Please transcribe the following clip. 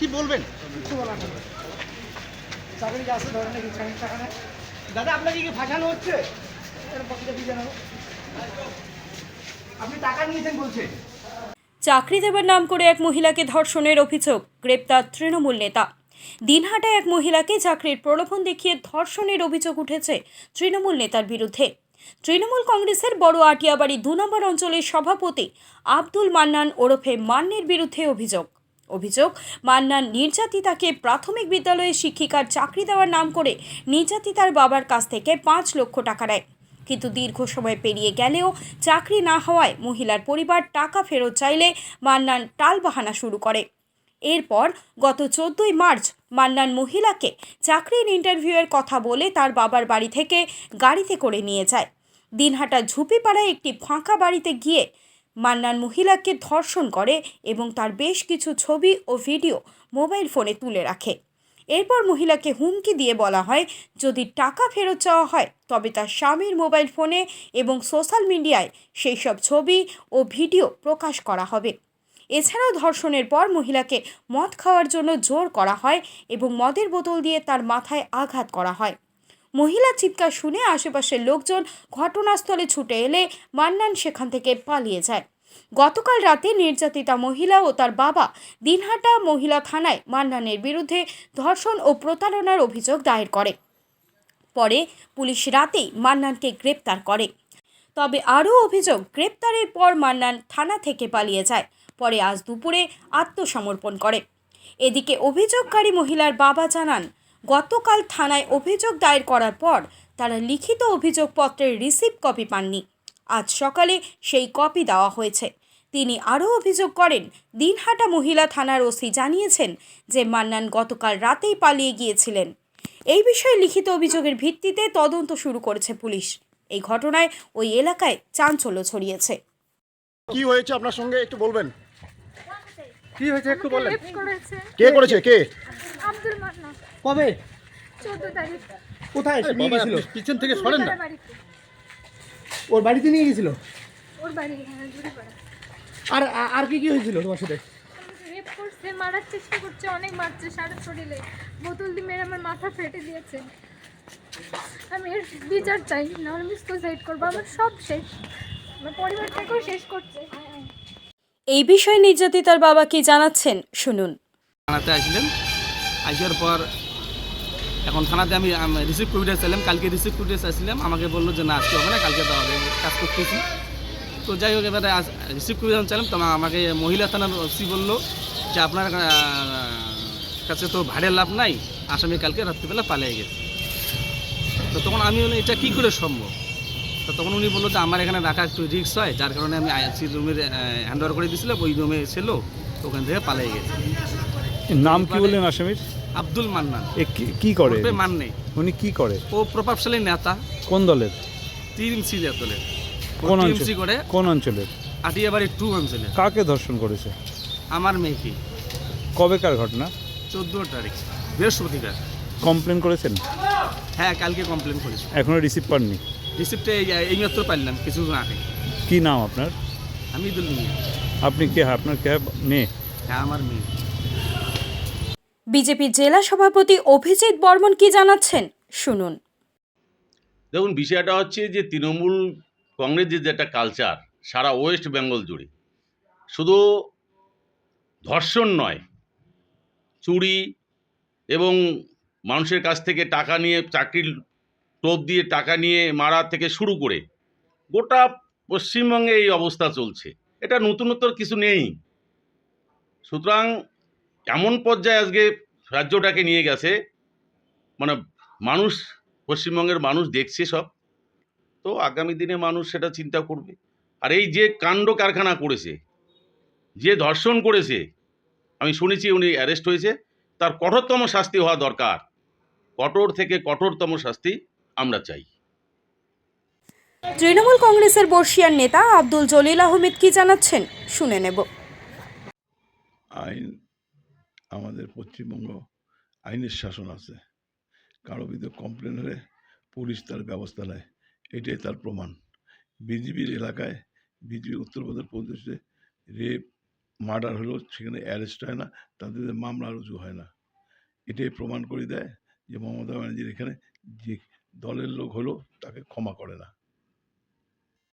কি বলবেন? কিছু বলার নেই। চাকরি যা আছে ধরে নাকি টাকা নেয়। দাদা আপনাকে কি ফাঁসানো হচ্ছে? এর পক্ষে দিয়ে জানাবো। আপনি টাকা নিয়েছেন বলছে। চাকরি দেবার নাম করে এক মহিলাকে ধর্ষণের অভিযোগ, গ্রেপ্তার তৃণমূল নেতা। দিনহাটায় এক মহিলাকে চাকরির প্রলোভন দেখিয়ে ধর্ষণের অভিযোগ উঠেছে তৃণমূল নেতার বিরুদ্ধে। তৃণমূল কংগ্রেসের বড় আটিয়াবাড়ি ২ নম্বর অঞ্চলের সভাপতি আব্দুল মান্নান ওরফে মান্নের বিরুদ্ধে অভিযোগ মান্নান নির্যাতিতাকে প্রাথমিক বিদ্যালয়ে শিক্ষিকার চাকরি দেওয়ার নাম করে নির্যাতিতার বাবার কাছ থেকে ৫ লক্ষ টাকা নেয়। কিন্তু দীর্ঘ সময় পেরিয়ে গেলেও চাকরি না হওয়ায় মহিলার পরিবার টাকা ফেরত চাইলে মান্নান টালবাহানা শুরু করে। এরপর গত ১৪ই মার্চ মান্নান মহিলাকে চাকরির ইন্টারভিউয়ের কথা বলে তার বাবার বাড়ি থেকে গাড়িতে করে নিয়ে যায়। দিনহাটা ঝুপিপাড়ায় একটি ফাঁকা বাড়িতে গিয়ে মান্নান মহিলাকে ধর্ষণ করে এবং তার বেশ কিছু ছবি ও ভিডিও মোবাইল ফোনে তুলে রাখে। এরপর মহিলাকে হুমকি দিয়ে বলা হয়, যদি টাকা ফেরত চাওয়া হয় তবে তার স্বামীর মোবাইল ফোনে এবং সোশ্যাল মিডিয়ায় সেই সব ছবি ও ভিডিও প্রকাশ করা হবে। এছাড়াও ধর্ষণের পর মহিলাকে মদ খাওয়ার জন্য জোর করা হয় এবং মদের বোতল দিয়ে তার মাথায় আঘাত করা হয়। মহিলার চিৎকার শুনে আশেপাশের লোকজন ঘটনাস্থলে ছুটে এলে মান্নান সেখান থেকে পালিয়ে যায়। গতকাল রাতে নির্যাতিতা মহিলা ও তার বাবা দিনহাটা মহিলা থানায় মান্নানের বিরুদ্ধে ধর্ষণ ও প্রতারণার অভিযোগ দায়ের করে। পরে পুলিশ রাতেই মান্নানকে গ্রেপ্তার করে। তবে আরও অভিযোগ, গ্রেপ্তারের পর মান্নান থানা থেকে পালিয়ে যায়। পরে আজ দুপুরে আত্মসমর্পণ করে। এদিকে অভিযোগকারী মহিলার বাবা জানান, গতকাল থানায় অভিযোগ দায়ের করার পর তারা লিখিত অভিযোগপত্রের রিসিপ্ট কপি পাননি। আজ সকালে সেই কপি দেওয়া হয়েছে। তিনি আরও অভিযোগ করেন, দিনহাটা মহিলা থানার ওসি জানিয়েছেন যে মান্নান গতকাল রাতেই পালিয়ে গিয়েছিলেন। এই বিষয়ে লিখিত অভিযোগের ভিত্তিতে তদন্ত শুরু করেছে পুলিশ। এই ঘটনায় ওই এলাকায় চাঞ্চল্য ছড়িয়েছে। কি হয়েছে আপনার সঙ্গে একটু বলবেন? কি হয়েছে একটু বলেন। কে করেছে? কে? আব্দুল মান্নান। কবে? 14 তারিখ। কোথায় নিয়ে গেছিল? পিছন থেকে সরেন না। বাড়িতে। ওর বাড়িতে নিয়ে গেছিল। ওর বাড়ি জুড়িপাড়া। আর আর কি হয়েছিল তোমার সাথে? রেপ করছে, মারার চেষ্টা করছে, অনেক মারছে সারা শরীরে, বোতল দিয়ে মেরে আমার মাথা ফেটে দিয়েছে। আমি এর বিচার চাই, নাহলে আমি সুসাইড করবো। আমার সব শেষ, আমার পরিবারটাকেও শেষ করছে। এই বিষয়ে নির্যাতিতার বাবা কি জানাচ্ছেন শুনুন। থানাতে আসলেন, আসার পর এখন থানাতে আমি রিসিভ কপিটা চাইলাম, কালকে রিসিভ কপিটা চাইছিলাম, আমাকে বললো যে না আজকে হবে না, কালকে দেওয়া হবে, কাজ করতেছি। তো যাই হোক, এবারে রিসিভ কপিটা চাইলাম, তো আমাকে মহিলা থানার ওসি বললো যে আপনার কাছে তো ভাড়ের লাভ নাই, আসামি কালকে রাত্রিবেলা পালিয়ে গেছে। তো তখন আমি বলি এটা কী করে সম্ভব? তো তখন উনি বললো যে আমার এখানে রাখা একটু রিস্ক হয়, যার কারণে আমি আইসি রুমের হ্যান্ড ওভার করে দিয়েছিলাম, ওই রুমে ছিল, তো ওখান থেকে পালিয়ে গেছে। নাম কি বললেন আসামির? আব্দুল মান্নান। কি করে? মান্নে। উনি কি করে? ও প্রভাবশালী নেতা। কোন দলের? টিএমসি দলের। কোন টিএমসি করে। কোন অঞ্চলের? আটিয়াবাড়ি 2 অঞ্চলে। কাকে ধর্ষণ করেছে? আমার মেয়েকে। কবেকার ঘটনা? 14 তারিখ বৃহস্পতিবার। কমপ্লেন করেছেন? হ্যাঁ, কালকে কমপ্লেন করেছি। এখনো রিসিভ পাননি? রিসিপ্টে এইমাত্র পাইলাম কিছুক্ষণ আগে। কি নাম আপনার? হামিদুল মিয়া। আপনি কে? আপনার কে মেয়ে? হ্যাঁ, আমার মেয়ে। বিজেপি জেলা সভাপতি অভিজিৎ বর্মন কি জানাচ্ছেন শুনুন। দেখুন, বিষয়টা হচ্ছে যে তৃণমূল কংগ্রেসের যে একটা কালচার সারা ওয়েস্ট বেঙ্গল জুড়ে, শুধু ধর্ষণ নয়, চুরি এবং মানুষের কাছ থেকে টাকা নিয়ে, চাকরির টোপ দিয়ে টাকা নিয়ে মারা থেকে শুরু করে গোটা পশ্চিমবঙ্গে এই অবস্থা চলছে। এটা নতুনত্বর কিছু নেই। সুতরাং এমন পর্যায়ে আজকে রাজ্যটাকে নিয়ে গেছে, মানে মানুষ, পশ্চিমবঙ্গের মানুষ দেখছে সব। তো আগামী দিনে মানুষ সেটা চিন্তা করবে। আর এই যে কাণ্ড কারখানা করেছে, যে ধর্ষণ করেছে, আমি শুনেছি উনি অ্যারেস্ট হয়েছে, তার কঠোরতম শাস্তি হওয়া দরকার। কঠোর থেকে কঠোরতম শাস্তি আমরা চাই। তৃণমূল কংগ্রেসের বর্ষিয়ান নেতা আব্দুল জলিল আহমেদ কি জানাচ্ছেন শুনে নেব। আইন, আমাদের পশ্চিমবঙ্গ আইনের শাসন আছে। কারো বিরুদ্ধে কমপ্লেন হলে পুলিশ তার ব্যবস্থা নেয়, এটাই তার প্রমাণ। বিজেপির এলাকায়, বিজেপি উত্তরপ্রদেশে রেপ, মার্ডার হলো সেখানে অ্যারেস্ট হয় না, তাদের মামলা রুজু হয় না। এটাই প্রমাণ করে দেয় যে মমতা ব্যানার্জির এখানে যে দলের লোক হলো তাকে ক্ষমা করে না।